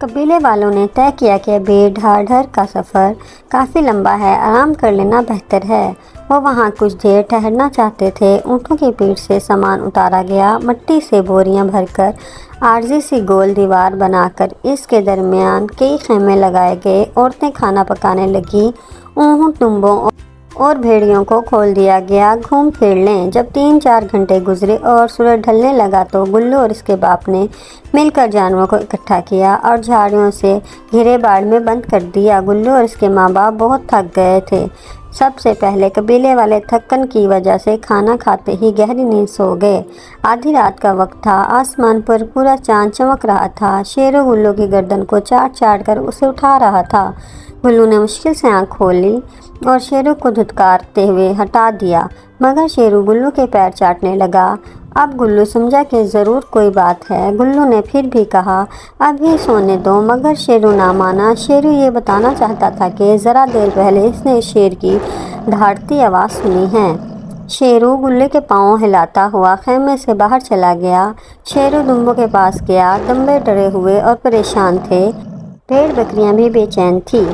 قبیلے والوں نے طے کیا کہ ابھی ڈھاڈر کا سفر کافی لمبا ہے، آرام کر لینا بہتر ہے۔ وہ وہاں کچھ دیر ٹہلنا چاہتے تھے۔ اونٹوں کی پیٹھ سے سامان اتارا گیا، مٹی سے بوریاں بھر کر عارضی سی گول دیوار بنا کر اس کے درمیان کئی خیمے لگائے گئے۔ عورتیں کھانا پکانے لگیں، اونٹ، دمبوں اور بھیڑیوں کو کھول دیا گیا، گھوم پھر لیں۔ جب 3-4 گھنٹے گزرے اور سورج ڈھلنے لگا تو گلو اور اس کے باپ نے مل کر جانوروں کو اکٹھا کیا اور جھاڑیوں سے گھرے باڑ میں بند کر دیا۔ گلو اور اس کے ماں باپ بہت تھک گئے تھے۔ سب سے پہلے قبیلے والے تھکن کی وجہ سے کھانا کھاتے ہی گہری نیند سو گئے۔ آدھی رات کا وقت تھا، آسمان پر پورا چاند چمک رہا تھا۔ شیرو گلو کی گردن کو چاٹ چاٹ کر اسے اٹھا رہا تھا۔ گلو نے مشکل سے آنکھ کھولی اور شیرو کو دھتکارتے ہوئے ہٹا دیا، مگر شیرو گلو کے پیر چاٹنے لگا۔ اب گلو سمجھا کہ ضرور کوئی بات ہے۔ گلو نے پھر بھی کہا، ابھی سونے دو، مگر شیرو نہ مانا۔ شیرو یہ بتانا چاہتا تھا کہ ذرا دیر پہلے اس نے شیر کی دھاڑتی آواز سنی ہے۔ شیرو گلو کے پاؤں ہلاتا ہوا خیمے سے باہر چلا گیا۔ شیرو دمبوں کے پاس گیا۔ دمبے ڈرے ہوئے اور پریشان تھے، بھیڑ بکریاں بھی بے چین تھیں۔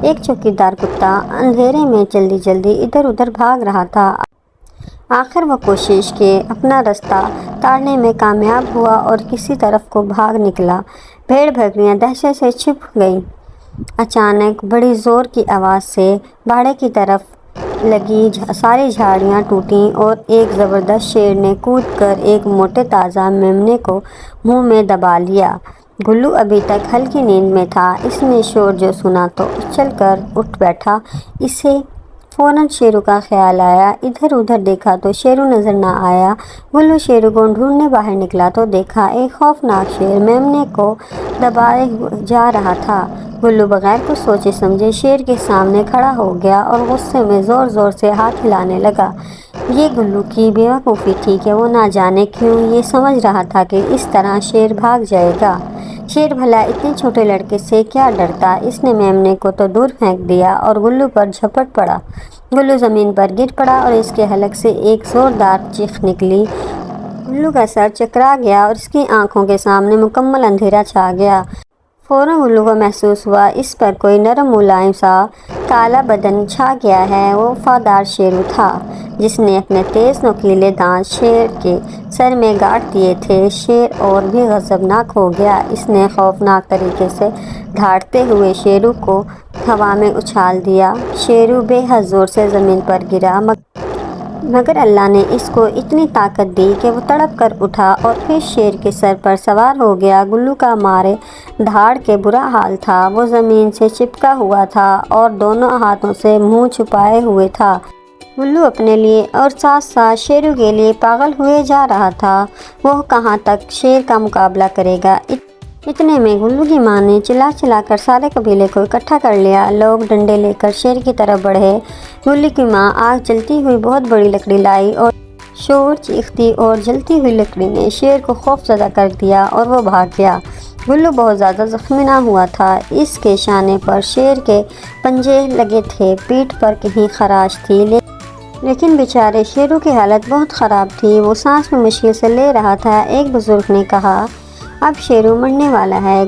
ایک چوکیدار کتا اندھیرے میں جلدی جلدی ادھر ادھر بھاگ رہا تھا۔ آخر وہ کوشش کے اپنا راستہ تاڑنے میں کامیاب ہوا اور کسی طرف کو بھاگ نکلا۔ بھیڑ بکریاں دہشت سے چھپ گئیں۔ اچانک بڑی زور کی آواز سے باڑے کی طرف لگی ساری جھاڑیاں ٹوٹیں اور ایک زبردست شیر نے کود کر ایک موٹے تازہ میمنے کو منہ میں دبا لیا۔ گلو ابھی تک ہلکی نیند میں تھا۔ اس نے شور جو سنا تو اچھل کر اٹھ بیٹھا۔ اسے فوراً شیرو کا خیال آیا۔ ادھر ادھر دیکھا تو شیرو نظر نہ آیا۔ گلو شیرو کو ڈھونڈنے باہر نکلا تو دیکھا ایک خوفناک شیر میمنے کو دبائے جا رہا تھا۔ گلو بغیر کچھ سوچے سمجھے شیر کے سامنے کھڑا ہو گیا اور غصے میں زور زور سے ہاتھ ہلانے لگا۔ یہ گلو کی بے وقوفی تھی کہ وہ نہ جانے کیوں یہ سمجھ رہا تھا کہ اس طرح شیر بھاگ جائے گا۔ شیر بھلا اتنے چھوٹے لڑکے سے کیا ڈرتا۔ اس نے میمنے کو تو دور پھینک دیا اور گلو پر جھپٹ پڑا۔ گلو زمین پر گر پڑا اور اس کے حلق سے ایک زوردار چیخ نکلی۔ گلو کا سر چکرا گیا اور اس کی آنکھوں کے سامنے مکمل اندھیرا چھا گیا۔ فوراً گلو کو محسوس ہوا اس پر کوئی نرم ملائم سا کالا بدن چھا گیا ہے۔ وہ وفادار شیرو تھا جس نے اپنے تیز نوکیلے دانت شیر کے سر میں گاڑ دیے تھے۔ شیر اور بھی غضبناک ہو گیا۔ اس نے خوفناک طریقے سے دھاڑتے ہوئے شیرو کو ہوا میں اچھال دیا۔ شیرو بے حد زور سے زمین پر گرا، مگر اللہ نے اس کو اتنی طاقت دی کہ وہ تڑپ کر اٹھا اور پھر شیر کے سر پر سوار ہو گیا۔ گلو کا مارے دھاڑ کے برا حال تھا۔ وہ زمین سے چپکا ہوا تھا اور دونوں ہاتھوں سے منہ چھپائے ہوئے تھا۔ گلو اپنے لیے اور ساتھ ساتھ شیرو کے لیے پاگل ہوئے جا رہا تھا۔ وہ کہاں تک شیر کا مقابلہ کرے گا۔ اتنے میں گلو کی ماں نے چلا چلا کر سارے قبیلے کو اکٹھا کر لیا۔ لوگ ڈنڈے لے کر شیر کی طرف بڑھے۔ گلو کی ماں آگ جلتی ہوئی بہت بڑی لکڑی لائی اور شور چیختی اور جلتی ہوئی لکڑی نے شیر کو خوف زدہ کر دیا اور وہ بھاگ گیا۔ گلو بہت زیادہ زخمی نہ ہوا تھا۔ اس کے شانے پر شیر کے پنجے لگے تھے، پیٹھ پر کہیں خراش تھی، لیکن بیچارے شیرو کی حالت بہت خراب تھی۔ وہ سانس میں مشکل سے لے رہا تھا۔ ایک بزرگ نے کہا، اب شیرو مرنے والا ہے۔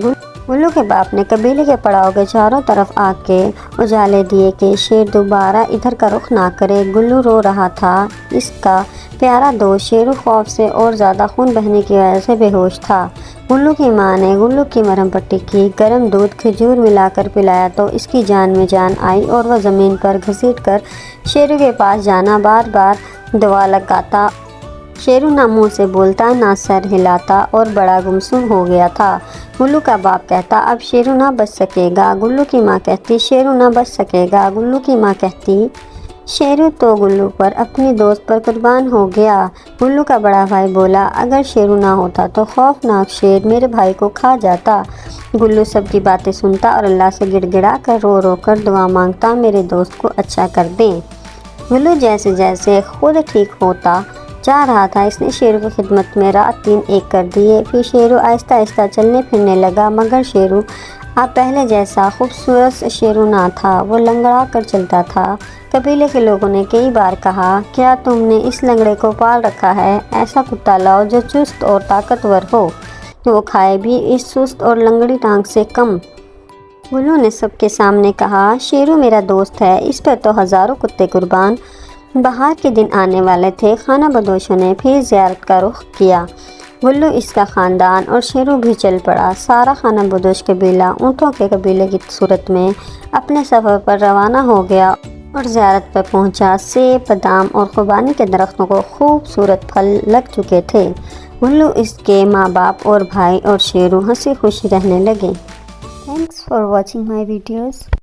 گلو کے باپ نے قبیلے کے پڑاؤ کے چاروں طرف آگ کے اجالے دیے کہ شیر دوبارہ ادھر کا رخ نہ کرے۔ گلو رو رہا تھا۔ اس کا پیارا دوست شیرو خوف سے اور زیادہ خون بہنے کی وجہ سے بے ہوش تھا۔ گلو کی ماں نے گلو کی مرہم پٹی کی، گرم دودھ کھجور ملا کر پلایا تو اس کی جان میں جان آئی اور وہ زمین پر گھسیٹ کر شیرو کے پاس جانا بار بار دعا لگاتا۔ شیرو نہ منہ سے بولتا نہ سر ہلاتا اور بڑا گمسم ہو گیا تھا۔ گلو کا باپ کہتا، اب شیرو نہ بچ سکے گا۔ گلو کی ماں کہتی، شیرو نہ بچ سکے گا۔ گلو کی ماں کہتی، شیرو تو گلو پر اپنی دوست پر قربان ہو گیا۔ گلو کا بڑا بھائی بولا، اگر شیرو نہ ہوتا تو خوفناک شیر میرے بھائی کو کھا جاتا۔ گلو سب کی باتیں سنتا اور اللہ سے گڑ گڑا کر رو رو کر دعا مانگتا، میرے دوست کو اچھا کر دیں۔ گلو جیسے جیسے خود ٹھیک ہوتا جا رہا تھا اس نے شیرو کی خدمت میں رات دن ایک کر دیے۔ پھر شیرو آہستہ آہستہ چلنے پھرنے لگا، مگر شیرو اب پہلے جیسا خوبصورت شیرو نہ تھا۔ وہ لنگڑا کر چلتا تھا۔ قبیلے کے لوگوں نے کئی بار کہا، کیا تم نے اس لنگڑے کو پال رکھا ہے؟ ایسا کتا لاؤ جو چست اور طاقتور ہو۔ وہ کھائے بھی اس سست اور لنگڑی ٹانگ سے کم۔ گلو نے سب کے سامنے کہا، شیرو میرا دوست ہے، اس پر تو ہزاروں کتے قربان۔ بہار کے دن آنے والے تھے، خانہ بدوشوں نے پھر زیارت کا رخ کیا۔ گلو، اس کا خاندان اور شیرو بھی چل پڑا۔ سارا خانہ بدوش قبیلہ اونٹوں کے قبیلے کی صورت میں اپنے سفر پر روانہ ہو گیا اور زیارت پر پہنچا۔ سیب، بادام اور خوبانی کے درختوں کو خوبصورت پھل لگ چکے تھے۔ گلو، اس کے ماں باپ اور بھائی اور شیرو ہنسی خوشی رہنے لگے۔ Thanks for watching my videos.